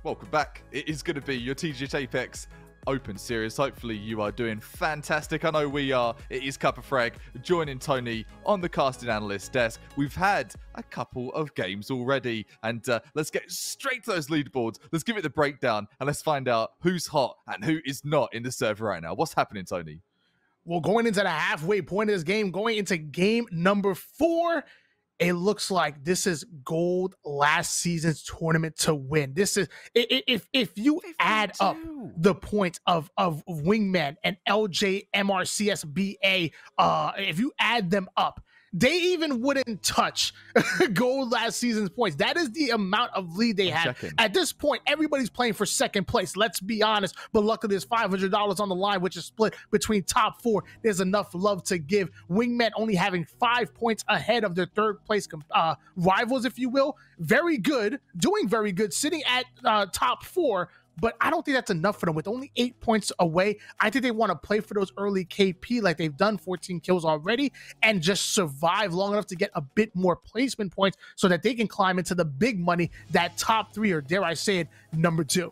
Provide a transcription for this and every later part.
Welcome back. It is going to be your TGS Apex Open Series. Hopefully you are doing fantastic. I know we are. It is Cup of Frag joining Tony on the casting analyst desk. We've had a couple of games already, and let's get straight to those leaderboards. Let's give it the breakdown, and let's find out who's hot and who is not in the server right now. What's happening, Tony? Well, going into the halfway point of this game, going into game number 4, it looks like this is gold last season's tournament to win. This is, if you add up the points of Wingman and LJ MRCSBA, if you add them up, they even wouldn't touch gold last season's points. That is the amount of lead they had. At this point, everybody's playing for second place. Let's be honest. But luckily, there's $500 on the line, which is split between top 4. There's enough love to give. Wingman only having 5 points ahead of their third place rivals, if you will. Very good, doing very good, sitting at top 4. But I don't think that's enough for them. With only 8 points away, I think they want to play for those early KP like they've done, 14 kills already, and just survive long enough to get a bit more placement points so that they can climb into the big money, that top 3, or dare I say it, number 2.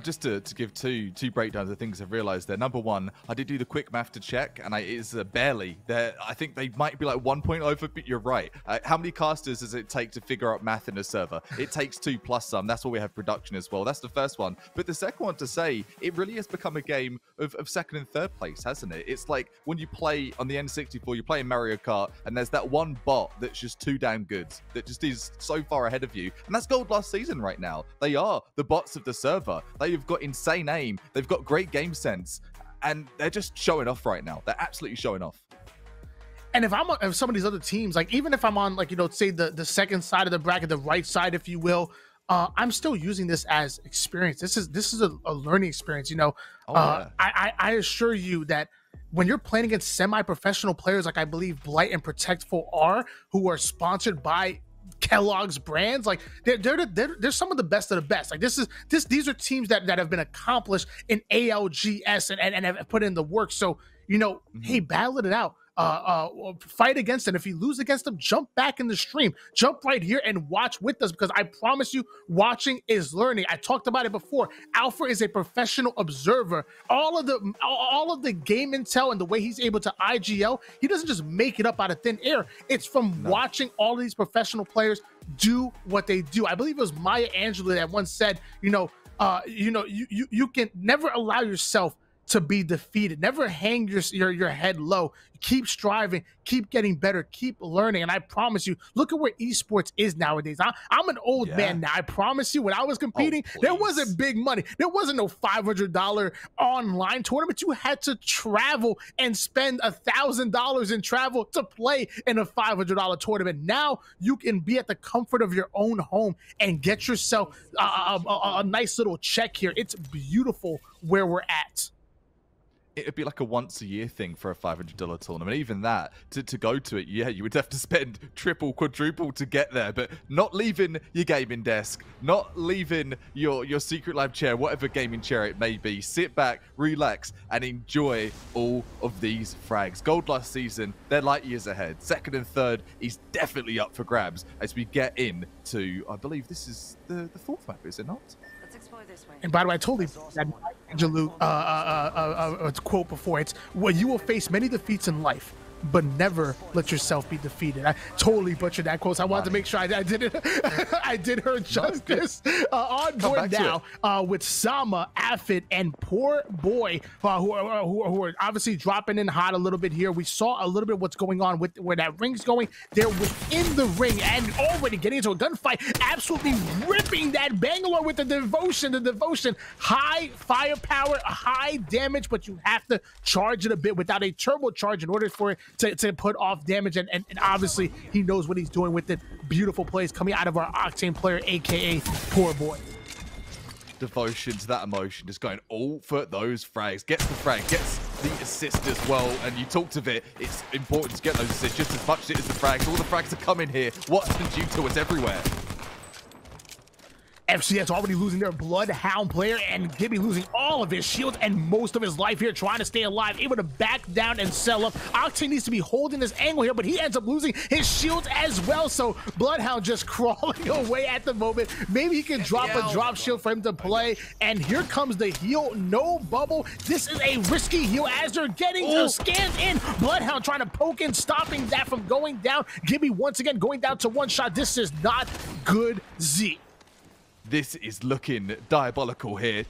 Just to give two breakdowns of things I've realized there. Number one, I did do the quick math to check, and it's barely there. I think they might be like 1 point over, but you're right. How many casters does it take to figure out math in a server? It takes 2 plus some. That's why we have production as well. That's the first one. But the second one to say, it really has become a game of second and third place, hasn't it? It's like when you play on the N64, you play in Mario Kart, and there's that one bot that's just too damn good, that just is so far ahead of you. And that's gold last season right now. They are the bots of the server. They've got insane aim. They've got great game sense, and they're just showing off right now. They're absolutely showing off. And if some of these other teams, like even if I'm on, like, you know, say the second side of the bracket, the right side, if you will, I'm still using this as experience. This is a learning experience. You know, I assure you that when you're playing against semi-professional players, like I believe Blight and Protectful are, who are sponsored by Kellogg's brands, like they're some of the best of the best. Like these are teams that have been accomplished in ALGS and have put in the work. So, you know, hey, battle it out. Fight against them. If you lose against them, jump back in the stream, jump right here and watch with us, because I promise you, watching is learning. I talked about it before. Alpha is a professional observer. All of the game intel and the way he's able to IGL, he doesn't just make it up out of thin air. It's from watching all of these professional players do what they do. I believe it was Maya Angelou that once said, you can never allow yourself to be defeated. Never hang your head low. Keep striving, keep getting better, keep learning. And I promise you, look at where esports is nowadays. I'm an old man now. I promise you, when I was competing, there wasn't big money. There wasn't no $500 online tournament. You had to travel and spend $1,000 in travel to play in a $500 tournament. Now you can be at the comfort of your own home and get yourself a nice little check here. It's beautiful where we're at. It'd be like a once-a-year thing for a $500 tournament. Even that, to go to it, yeah, you would have to spend triple, quadruple to get there. But not leaving your gaming desk, not leaving your secret lab chair, whatever gaming chair it may be. Sit back, relax, and enjoy all of these frags. Gold last season, they're light years ahead. Second and third is definitely up for grabs as we get into, I believe this is the fourth map, is it not? And by the way, I totally that Angelou quote before. It's, well, you will face many defeats in life, but never let yourself be defeated. I totally butchered that quote. So I wanted to make sure I did it. I did her justice. On board now with Sama, Affid, and Poor Boy, who are obviously dropping in hot a little bit here. We saw a little bit what's going on with where that ring's going. They're within the ring and already getting into a gunfight, absolutely ripping that Bangalore with the devotion. The devotion, high firepower, high damage, but you have to charge it a bit without a turbocharge in order for it to put off damage, and obviously he knows what he's doing with it. Beautiful plays coming out of our Octane player, aka Poor Boy. Devotion to that emotion, just going all for those frags. Gets the frag, gets the assist as well, and you talked of it. It's important to get those assists just as much as the frags. All the frags are coming here. What's been due to us everywhere. FCS already losing their Bloodhound player, and Gibby losing all of his shields and most of his life here, trying to stay alive, able to back down and sell up. Octane needs to be holding this angle here, but he ends up losing his shields as well. So Bloodhound just crawling away at the moment. Maybe he can drop a drop shield for him to play. And here comes the heal, no bubble. This is a risky heal as they're getting scanned in. Bloodhound trying to poke in, stopping that from going down. Gibby once again going down to one shot. This is not good, Z. This is looking diabolical here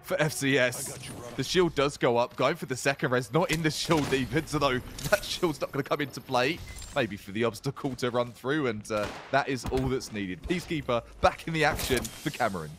for FCS. The shield does go up, going for the second res, not in the shield even, so though that shield's not going to come into play. Maybe for the obstacle to run through, and that is all that's needed. Peacekeeper back in the action for Cameron.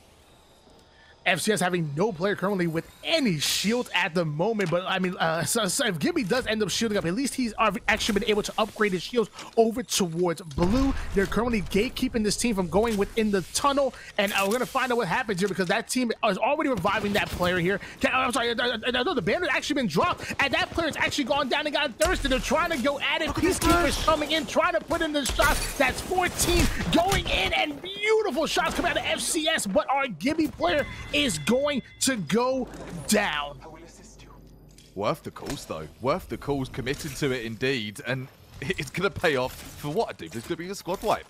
FCS having no player currently with any shield at the moment, but I mean, so if Gibby does end up shielding up, at least he's actually been able to upgrade his shields over towards blue. They're currently gatekeeping this team from going within the tunnel, and we're going to find out what happens here because that team is already reviving that player here. I'm sorry, no, the banner has actually been dropped, and that player has actually gone down and got thirsty. They're trying to go at it. Peacekeeper's coming in, trying to put in the shot. That's 14 going in, and beautiful shots coming out of FCS, but our Gibby player is going to go down. Worth the calls, though. Worth the calls, committed to it indeed, and it's going to pay off for what I do. There's going to be a squad wipe.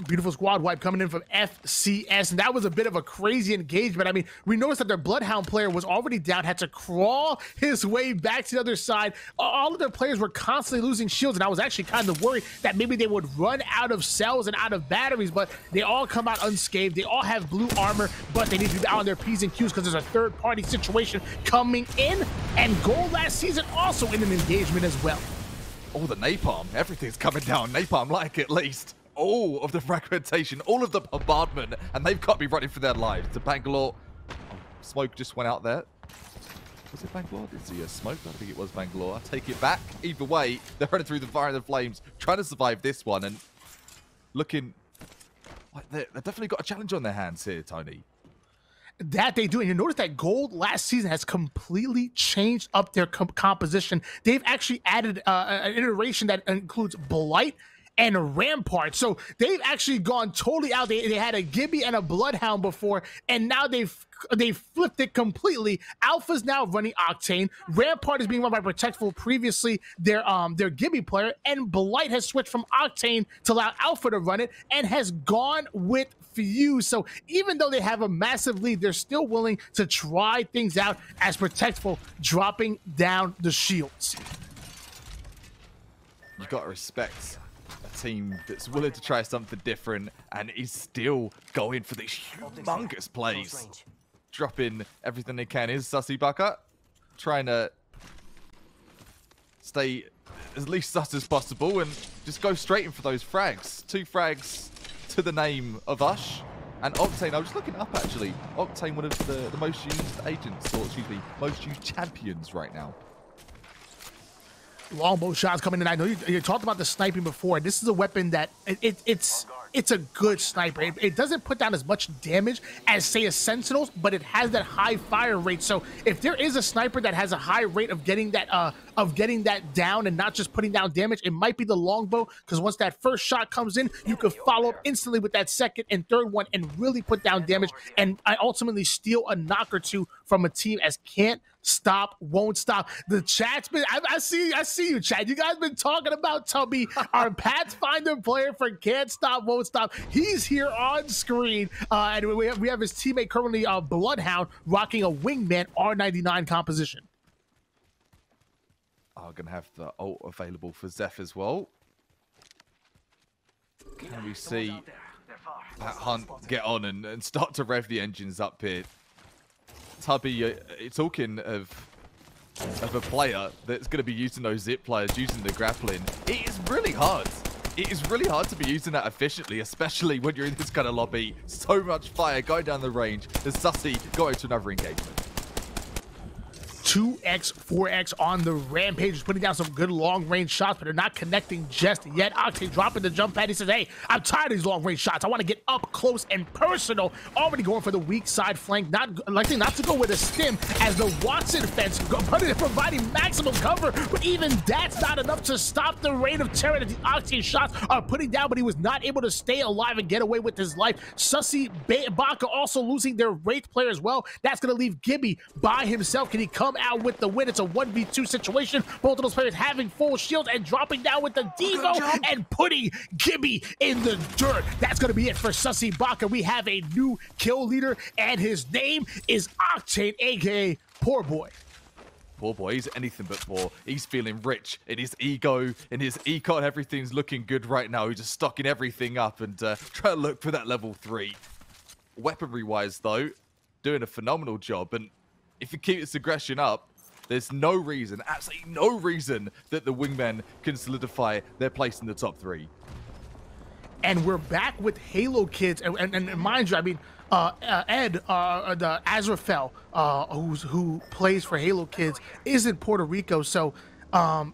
Beautiful squad wipe coming in from FCS, and that was a bit of a crazy engagement. I mean, we noticed that their Bloodhound player was already down, had to crawl his way back to the other side. All of their players were constantly losing shields, and I was actually kind of worried that maybe they would run out of cells and out of batteries, but they all come out unscathed. They all have blue armor, but they need to be out on their P's and Q's because there's a third-party situation coming in, and Gold last season also in an engagement as well. Oh, the napalm. Everything's coming down. Napalm like at least. All of the fragmentation, all of the bombardment, and they've got to be running for their lives. To Bangalore. Oh, smoke just went out there. Was it Bangalore? Did see a smoke? I think it was Bangalore. I take it back. Either way, they're running through the fire and the flames, trying to survive this one, and looking like they've definitely got a challenge on their hands here, Tony. That they do, and you notice that Gold last season has completely changed up their composition. They've actually added an iteration that includes Blight and Rampart. So they've actually gone totally out. They had a Gibby and a Bloodhound before, and now they've flipped it completely. Alpha's now running Octane. Rampart is being run by Protectful, previously their Gibby player, and Blight has switched from Octane to allow Alpha to run it and has gone with Fuse. So even though they have a massive lead, they're still willing to try things out as Protectful dropping down the shields. You got to respect a team that's willing to try something different and is still going for these humongous plays. Dropping everything they can. Is Sussy Bucket trying to stay as least sus as possible and just go straight in for those frags. 2 frags to the name of Ush. And Octane, I was looking up actually. Octane, one of the most used agents, or excuse me, most used champions right now. Longbow shots coming in. I know you talked about the sniping before. This is a weapon that it's a good sniper. It doesn't put down as much damage as, say, a Sentinel's, but it has that high fire rate. So if there is a sniper that has a high rate of getting that down and not just putting down damage, it might be the Longbow, because once that first shot comes in, you can follow up instantly with that second and third one and really put down damage and ultimately steal a knock or two from a team as can't stop, won't stop. The chat's been, I see you, chat. You guys been talking about Tubby, our Pathfinder player for Can't Stop, Won't Stop. He's here on screen, and we have his teammate currently, Bloodhound, rocking a Wingman R99 composition. I'm going to have the ult available for Zeph as well. Can we see that Hunt get on and start to rev the engines up here? Tubby, you're talking of a player that's going to be using those zip pliers, using the grappling. It is really hard. It is really hard to be using that efficiently, especially when you're in this kind of lobby. So much fire going down the range. As Sussy got into another engagement. 2x, 4x on the Rampage. He's putting down some good long-range shots, but they're not connecting just yet. Octane dropping the jump pad. He says, hey, I'm tired of these long-range shots. I want to get up close and personal. Already going for the weak side flank. Not to go with a stim as the Watson fence providing maximum cover, but even that's not enough to stop the reign of terror that the Octane shots are putting down, but he was not able to stay alive and get away with his life. Sussy, Baka also losing their Wraith player as well. That's going to leave Gibby by himself. Can he come out with the win? It's a 1v2 situation. Both of those players having full shields and dropping down with the Devo and putting Gibby in the dirt. That's going to be it for Sussy Baka. We have a new kill leader, and his name is Octane, aka Poor Boy. Poor boy, he's anything but poor. He's feeling rich in his ego, in his econ. Everything's looking good right now. He's just stocking everything up and trying to look for that level 3. Weaponry-wise, though, doing a phenomenal job. And if he keeps his aggression up, there's no reason, absolutely no reason, that the wingmen can solidify their place in the top 3. And we're back with Halo Kids, and mind you, I mean, Ed, the Azrael, who plays for Halo Kids, is in Puerto Rico, so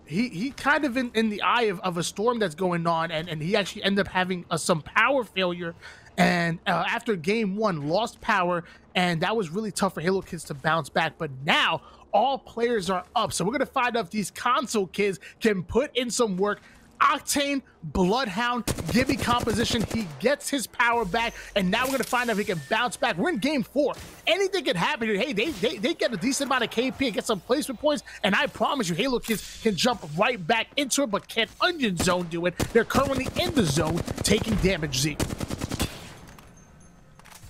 he kind of in the eye of a storm that's going on, and he actually ended up having some power failure, and after game 1, lost power, and that was really tough for Halo Kids to bounce back. But now all players are up, so we're gonna find out if these console kids can put in some work. Octane, Bloodhound, Gibby composition, he gets his power back, and now we're going to find out if he can bounce back. We're in game 4. Anything can happen here. Hey, they get a decent amount of KP and get some placement points, and I promise you, Halo Kids can jump right back into it, but can Onion Zone do it? They're currently in the zone, taking damage, Zeke.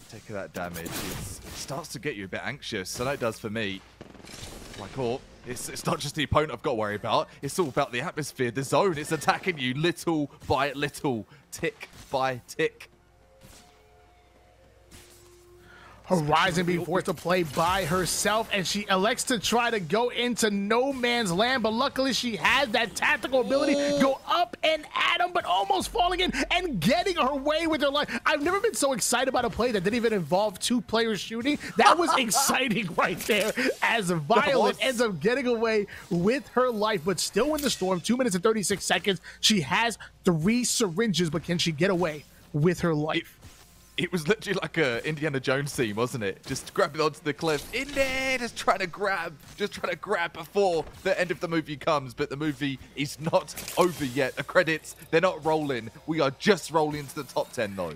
Taking that damage, it starts to get you a bit anxious, and it does for me. Like, oh, it's not just the opponent I've got to worry about. It's all about the atmosphere, the zone. It's attacking you little by little, tick by tick. Horizon being forced to play by herself, and she elects to try to go into no man's land, but luckily she has that tactical ability, go up and at him, but almost falling in and getting her way with her life. I've never been so excited about a play that didn't even involve 2 players shooting. That was exciting right there, as Violet ends up getting away with her life, but still in the storm. 2 minutes and 36 seconds. She has 3 syringes, but can she get away with her life? It was literally like a Indiana Jones scene, wasn't it? Just grabbing onto the cliff, in there, just trying to grab before the end of the movie comes. But the movie is not over yet. The credits, they're not rolling. We are just rolling into the top 10 though.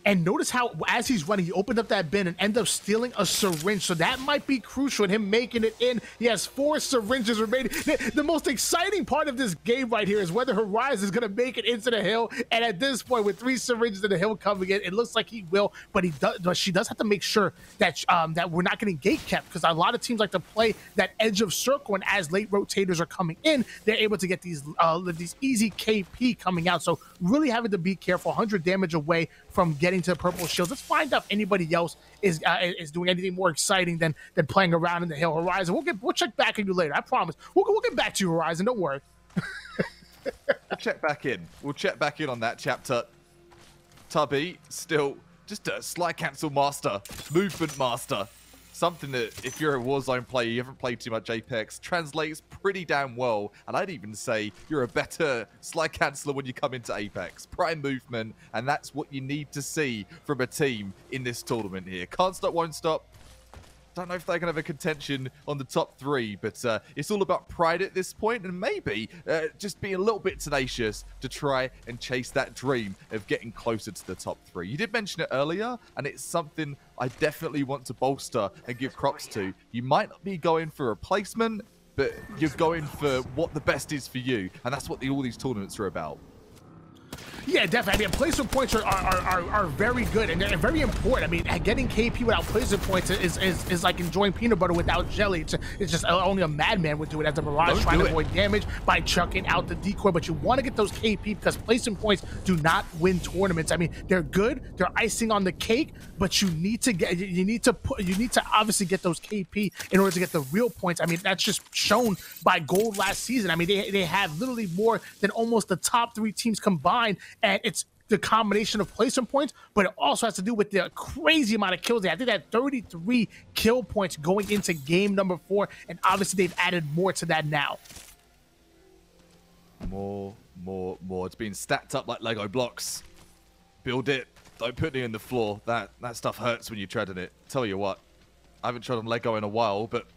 And notice how, as he's running, he opened up that bin and ended up stealing a syringe. So that might be crucial in him making it in. He has 4 syringes remaining. The most exciting part of this game right here is whether Horizon is going to make it into the hill. And at this point, with 3 syringes in the hill coming in, it looks like he will. But she does have to make sure that that we're not getting gate kept, because a lot of teams like to play that edge of circle. And as late rotators are coming in, they're able to get these easy KP coming out. So really having to be careful. 100 damage away from getting to purple shields. Let's find out if anybody else is doing anything more exciting than playing around in the hill. Horizon, we'll check back on you later. I promise. We'll get back to you, Horizon. Don't worry. We'll check back in. We'll check back in on that chapter. Tubby, still just a slide cancel master, movement master. Something that, if you're a Warzone player, you haven't played too much Apex, translates pretty damn well. And I'd even say you're a better slide canceller when you come into Apex. Prime movement, and that's what you need to see from a team in this tournament here. Can't stop, won't stop. Don't know if they're going to have a contention on the top 3, but it's all about pride at this point, and maybe just being a little bit tenacious to try and chase that dream of getting closer to the top 3. You did mention it earlier, and it's something I definitely want to bolster and give props to. You might not be going for a replacement, but you're going for what the best is for you, and that's what all these tournaments are about. Yeah, definitely. I mean, placement points are very good and they're very important. I mean, getting KP without placement points is like enjoying peanut butter without jelly. It's just only a madman would do it, as a Mirage trying to avoid damage by chucking out the decoy. But you want to get those KP because placement points do not win tournaments. I mean, they're good, they're icing on the cake, but you need to obviously get those KP in order to get the real points. I mean, that's just shown by Gold last season. I mean, they have literally more than almost the top 3 teams combined. And it's the combination of placement points, but it also has to do with the crazy amount of kills they had. I think they had 33 kill points going into game number 4, and obviously they've added more to that now. More. It's being stacked up like Lego blocks. Build it. Don't put it in the floor. That stuff hurts when you tread on it. Tell you what, I haven't tread on Lego in a while, but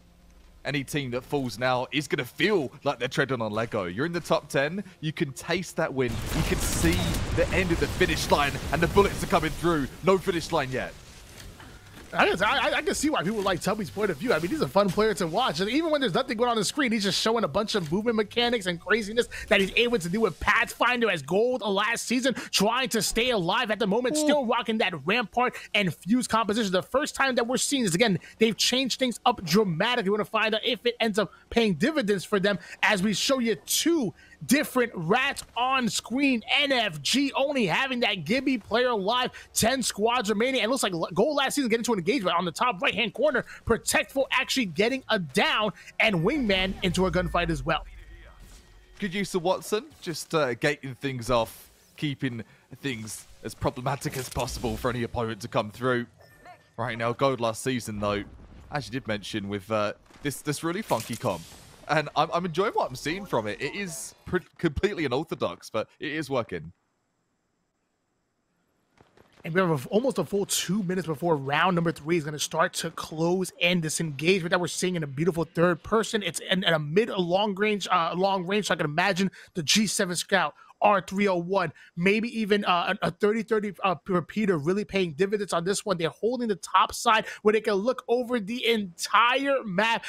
any team that falls now is going to feel like they're treading on Lego. You're in the top 10. You can taste that win. You can see the end of the finish line, and the bullets are coming through. No finish line yet. I can see why people like Tubby's point of view. I mean, he's a fun player to watch. And even when there's nothing going on the screen, he's just showing a bunch of movement mechanics and craziness that he's able to do with Pathfinder as gold last season, trying to stay alive at the moment, still rocking that Rampart and Fuse composition. The first time that we're seeing this, again, they've changed things up dramatically. We want to find out if it ends up paying dividends for them as we show you 2 different rats on screen. NFG only having that Gibby player alive, 10 squads remaining, and it looks like goal last season getting to an engagement on the top right hand corner. Protectful actually getting a down, and Wingman into a gunfight as well. Good use of Watson, just gating things off, keeping things as problematic as possible for any opponent to come through. Right now, gold last season though, as you did mention, with this really funky comp. And I'm enjoying what I'm seeing from it. It is completely unorthodox, but it is working. And we have almost a full 2 minutes before round number 3 is going to start to close in. This engagement that we're seeing in a beautiful third person. It's in a long range. So I can imagine the G7 Scout, R301, maybe even a 30-30 repeater really paying dividends on this one. They're holding the top side where they can look over the entire map.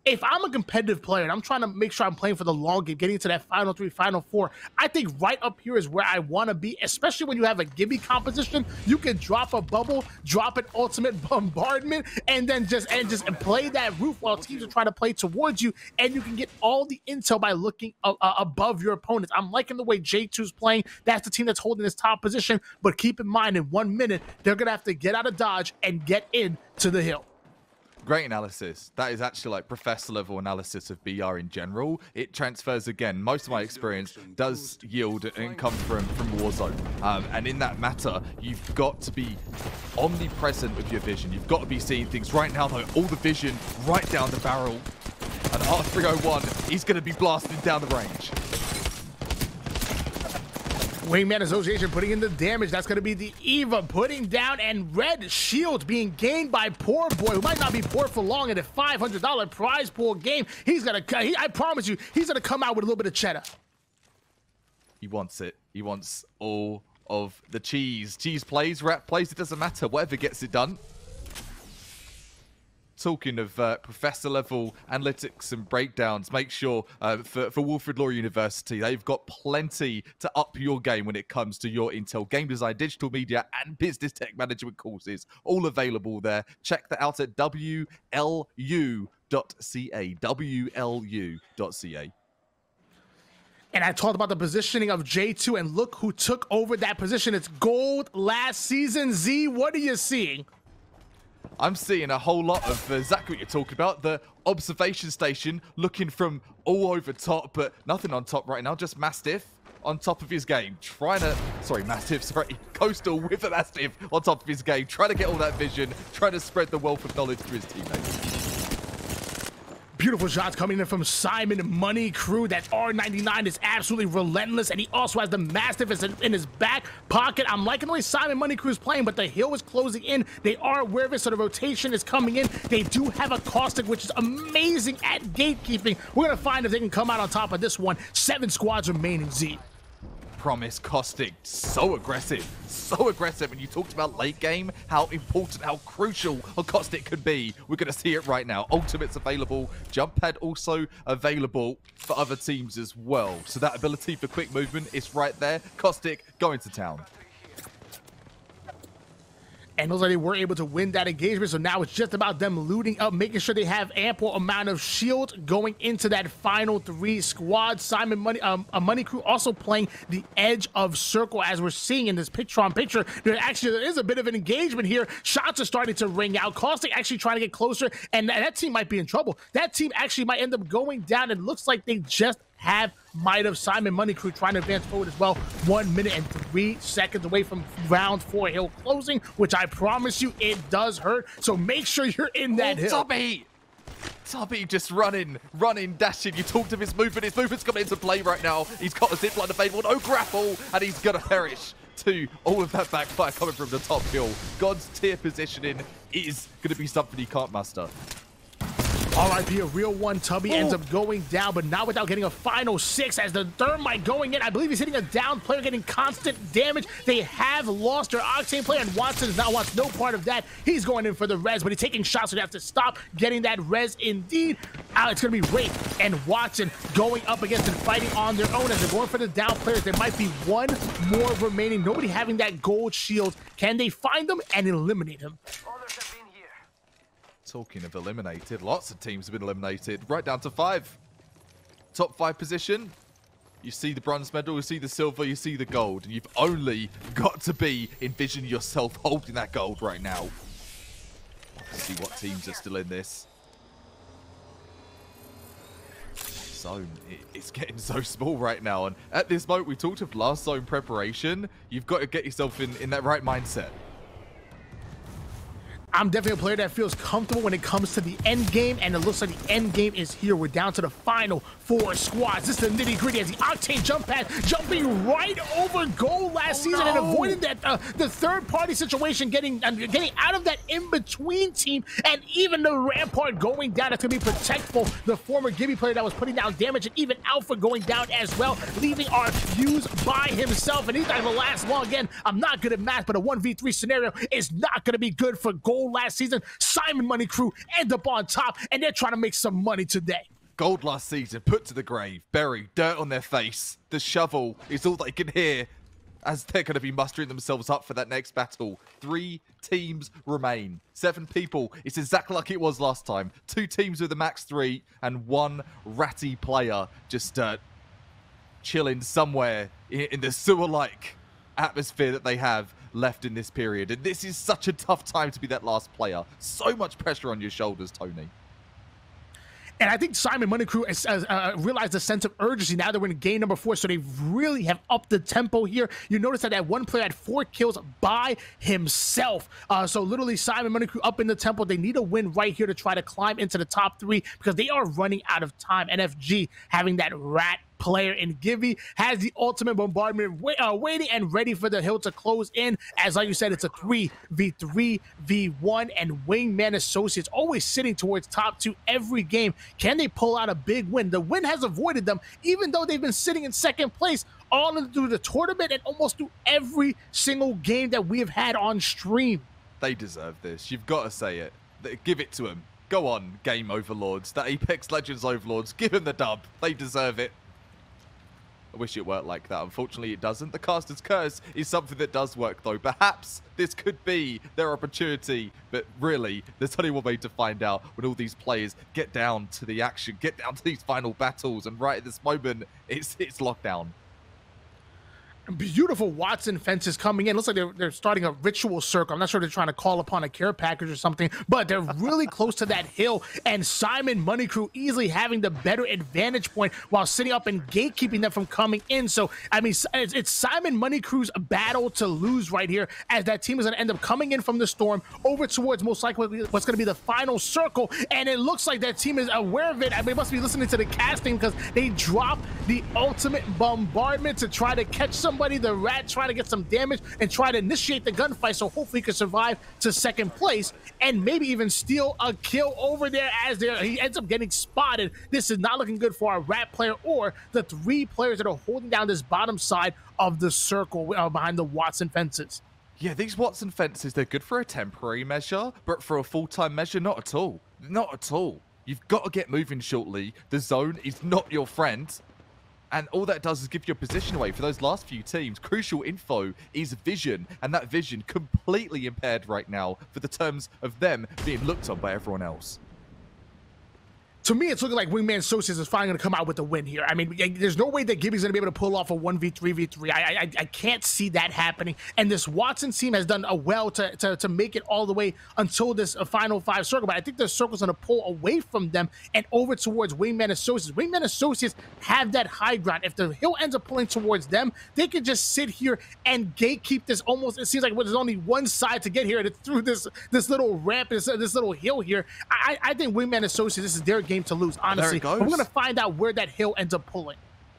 If I'm a competitive player and I'm trying to make sure I'm playing for the long game, getting into that final 3, final 4, I think right up here is where I want to be, especially when you have a Gibby composition. You can drop a bubble, drop an ultimate bombardment, and then just play that roof while teams are trying to play towards you, and you can get all the intel by looking above your opponents. I'm liking the way J2's playing. That's the team that's holding this top position, but keep in mind, in 1 minute, they're going to have to get out of Dodge and get into the hill. Great analysis. That is actually like professor level analysis of BR in general. It transfers again. Most of my experience does yield and come from Warzone. And in that matter, you've got to be omnipresent with your vision. You've got to be seeing things right now though. All the vision right down the barrel. And R301, he's going to be blasting down the range. Wingman Association putting in the damage. That's going to be the Eva putting down, and red shield being gained by Poor Boy, who might not be poor for long in a $500 prize pool game. He's going to, I promise you, he's going to come out with a little bit of cheddar. He wants it. He wants all of the cheese. Cheese plays, rat plays, it doesn't matter. Whatever gets it done. Talking of professor level analytics and breakdowns, make sure for Wilfrid Law University, they've got plenty to up your game when it comes to your intel, game design, digital media, and business tech management courses, all available there. Check that out at wlu.ca, wlu.ca. And I talked about the positioning of J2, and look who took over that position. It's gold last season. Z, what are you seeing? I'm seeing a whole lot of exactly what you're talking about. The observation station looking from all over top, but nothing on top right now. Just Mastiff on top of his game. Coastal with a Mastiff on top of his game. Trying to get all that vision. Trying to spread the wealth of knowledge to his teammates. Beautiful shots coming in from Simon Money Crew. That R99 is absolutely relentless, and he also has the Mastiff in his back pocket. I'm liking the way Simon Money Crew is playing, but the hill is closing in. They are aware of it, so the rotation is coming in. They do have a Caustic, which is amazing at gatekeeping. We're going to find if they can come out on top of this one. 7 squads remaining, Z. Promise Caustic, so aggressive. And you talked about late game, how important, how crucial a Caustic could be. We're going to see it right now. Ultimate's available. Jump pad also available for other teams as well. So that ability for quick movement is right there. Caustic going to town. And looks like they were able to win that engagement, so now it's just about them looting up, making sure they have ample amount of shield going into that final 3 squad. Simon Money Crew also playing the edge of circle, as we're seeing in this picture-on-picture. There is a bit of an engagement here. Shots are starting to ring out. Caustic actually trying to get closer, and that team might be in trouble. That team actually might end up going down. It looks like they just have might have Simon Money Crew trying to advance forward as well. 1 minute and 3 seconds away from round 4 hill closing, which I promise you it does hurt. So make sure you're in that hill. Tubby just running, dashing. You talked of his movement. His movement's coming into play right now. He's got a zipline available, no grapple, and he's gonna perish to all of that backfire coming from the top hill. God's tier positioning is gonna be something he can't muster. RIP, a real one. Tubby ends up going down, but not without getting a final 6 as the thermite going in. I believe he's hitting a down player, getting constant damage. They have lost their Octane player, and Watson wants no part of that. He's going in for the res, but he's taking shots, so they have to stop getting that res indeed. It's going to be Wraith and Watson going up against and fighting on their own as they're going for the down players. There might be one more remaining. Nobody having that gold shield. Can they find them and eliminate him? Talking of eliminated, lots of teams have been eliminated, right down to 5. Top 5 position, you see the bronze medal, you see the silver, you see the gold, and you've only got to envision yourself holding that gold right now. Let's see what teams are still in this. Zone, it's getting so small right now, and at this moment, we talked of last zone preparation. You've got to get yourself in that right mindset. I'm definitely a player that feels comfortable when it comes to the end game, and it looks like the end game is here. We're down to the final 4 squads. This is the nitty gritty as the Octane jump pad jumping right over goal last season and avoiding that the third party situation, getting out of that in between team, and even the Rampart going down. That's gonna be protectful. The former Gibby player that was putting down damage, and even Alpha going down as well, leaving our Fuse by himself, and he's not gonna last long. Again, I'm not good at math, but a 1v3 scenario is not gonna be good for gold last season. Simon Money Crew end up on top, and they're trying to make some money today. Gold last season, put to the grave, buried, dirt on their face. The shovel is all they can hear as they're going to be mustering themselves up for that next battle. 3 teams remain. 7 people. It's exactly like it was last time. 2 teams with a max 3 and 1 ratty player just chilling somewhere in the sewer-like atmosphere that they have left in this period. And this is such a tough time to be that last player. So much pressure on your shoulders, Tony. And I think Simon Money Crew has realized a sense of urgency now that we're in game number 4, so they really have upped the tempo here. You notice that one player had 4 kills by himself. So literally Simon Money Crew up in the tempo. They need a win right here to try to climb into the top 3 because they are running out of time. NFG having that rat player in Givy has the ultimate bombardment waiting and ready for the hill to close in. As like you said, it's a 3v3 v1, and Wingman Associates always sitting towards top 2 every game. Can they pull out a big win? The win has avoided them, even though they've been sitting in second place all through the tournament and almost through every single game that we have had on stream. They deserve this. You've got to say it. Give it to them. Go on, Game Overlords. The Apex Legends Overlords. Give them the dub. They deserve it. I wish it worked like that. Unfortunately, it doesn't. The Caster's Curse is something that does work, though. Perhaps this could be their opportunity, but really, there's only one way to find out when all these players get down to the action, get down to these final battles, and right at this moment, it's lockdown. Beautiful Watson fences coming in. Looks like they're starting a ritual circle. I'm not sure they're trying to call upon a care package or something, but they're really close to that hill, and Simon Money Crew easily having the better advantage point while sitting up and gatekeeping them from coming in. So, I mean, it's Simon Money Crew's battle to lose right here, as that team is going to end up coming in from the storm over towards most likely what's going to be the final circle, and it looks like that team is aware of it. I mean, they must be listening to the casting because they dropped the ultimate bombardment to try to catch somebody, the rat, try to get some damage and try to initiate the gunfight, so hopefully he can survive to second place and maybe even steal a kill over there as he ends up getting spotted. This is not looking good for our rat player or the 3 players that are holding down this bottom side of the circle behind the Watson fences. Yeah, these Watson fences, they're good for a temporary measure, but for a full-time measure, not at all. Not at all. You've got to get moving shortly. The zone is not your friend. And all that does is give your position away for those last few teams. Crucial info is vision, and that vision completely impaired right now for the terms of them being looked on by everyone else. to me, it's looking like Wingman Associates is finally going to come out with a win here. I mean, there's no way that Gibby's going to be able to pull off a 1v3v3. I can't see that happening. And this Watson team has done well to make it all the way until this final 5 circle. But I think the circle's going to pull away from them and over towards Wingman Associates. Wingman Associates have that high ground. If the hill ends up pulling towards them, they can just sit here and gatekeep this almost. It seems like there's only one side to get here, and it's through this little ramp, this little hill here. I think Wingman Associates, this is their game to lose, honestly. But we're going to find out where that hill ends up pulling.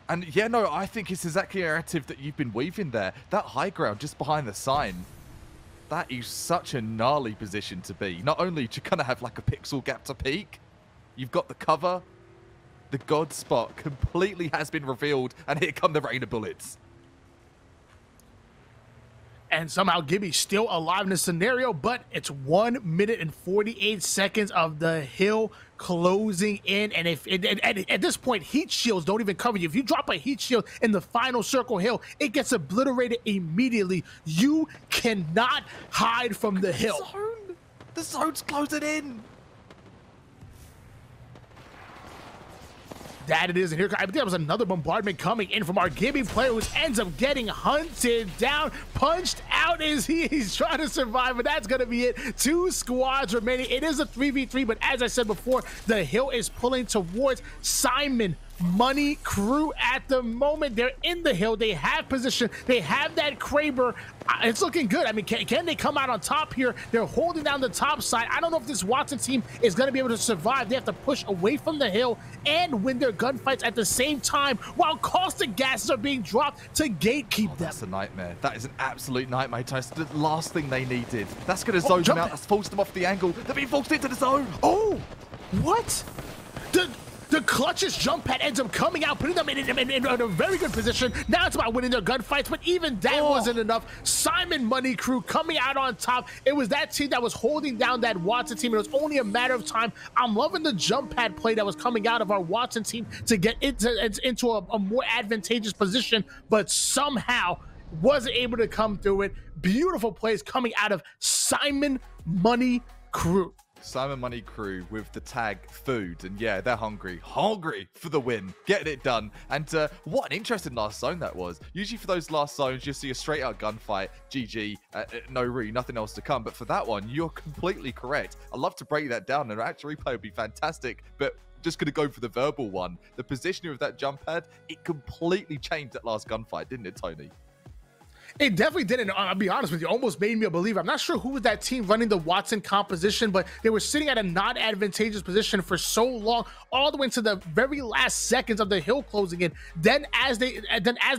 And yeah, no, I think it's exactly the narrative that you've been weaving there. That high ground just behind the sign, that is such a gnarly position to be. Not only do you kind of have like a pixel gap to peek, you've got the cover, the god spot completely has been revealed, and here come the rain of bullets. And somehow Gibby's still alive in this scenario, but it's 1 minute and 48 seconds of the hill closing in. And at this point, heat shields don't even cover you. If you drop a heat shield in the final circle hill, it gets obliterated immediately. You cannot hide from the hill. The zone's closing in. That it is, and here I think that was another bombardment coming in from our Gibby player, who ends up getting hunted down, punched out as he's trying to survive, but that's going to be it. 2 squads remaining. It is a 3v3, but as I said before, the hill is pulling towards Simon Money Crew at the moment. They're in the hill. They have position. They have that Kraber. It's looking good. I mean, can they come out on top here? They're holding down the top side. I don't know if this Watson team is going to be able to survive. They have to push away from the hill and win their gunfights at the same time while caustic gases are being dropped to gatekeep them. That's a nightmare. That is an absolute nightmare. That's the last thing they needed. That's going to zone them out. That's forced them off the angle. They're being forced into the zone. Oh, what? The clutchest jump pad ends up coming out, putting them in a very good position. Now it's about winning their gunfights, but even that wasn't enough. Simon Money Crew coming out on top. It was that team that was holding down that Watson team. It was only a matter of time. I'm loving the jump pad play that was coming out of our Watson team to get into a more advantageous position, but somehow wasn't able to come through it. Beautiful plays coming out of Simon Money Crew. Simon Money Crew with the tag food, and yeah, they're hungry for the win, getting it done. And what an interesting last zone that was. Usually for those last zones, you see a straight out gunfight, GG, no really, nothing else to come. But for that one, you're completely correct. I'd love to break that down, and an actual replay would be fantastic, but just going to go for the verbal one. The positioning of that jump pad, it completely changed that last gunfight, didn't it, Tony? It definitely didn't. I'll be honest with you, almost made me a believer. I'm not sure who was that team running the Watson composition, but they were sitting at a non-advantageous position for so long, all the way into the very last seconds of the hill closing in. Then as the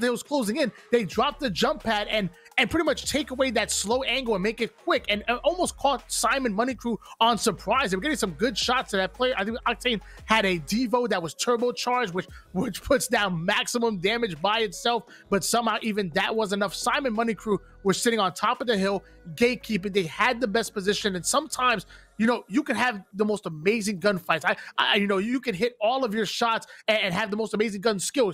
hill was closing in, they dropped the jump pad and pretty much take away that slow angle and make it quick, and almost caught Simon Money Crew on surprise. They were getting some good shots to that player. I think Octane had a Devo that was turbocharged, which puts down maximum damage by itself, but somehow even that wasn't enough. Simon Money Crew were sitting on top of the hill, gatekeeping. They had the best position, and sometimes, you know, you can have the most amazing gunfights. You know, you can hit all of your shots and have the most amazing gun skill,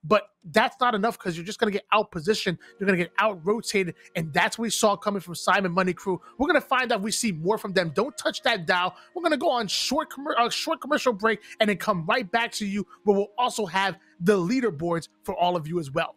but that's not enough because you're just going to get out positioned. You're going to get out rotated, and that's what we saw coming from Simon Money Crew. We're going to find out if we see more from them. Don't touch that dial. We're going to go on short commercial break and then come right back to you, where we'll also have the leaderboards for all of you as well.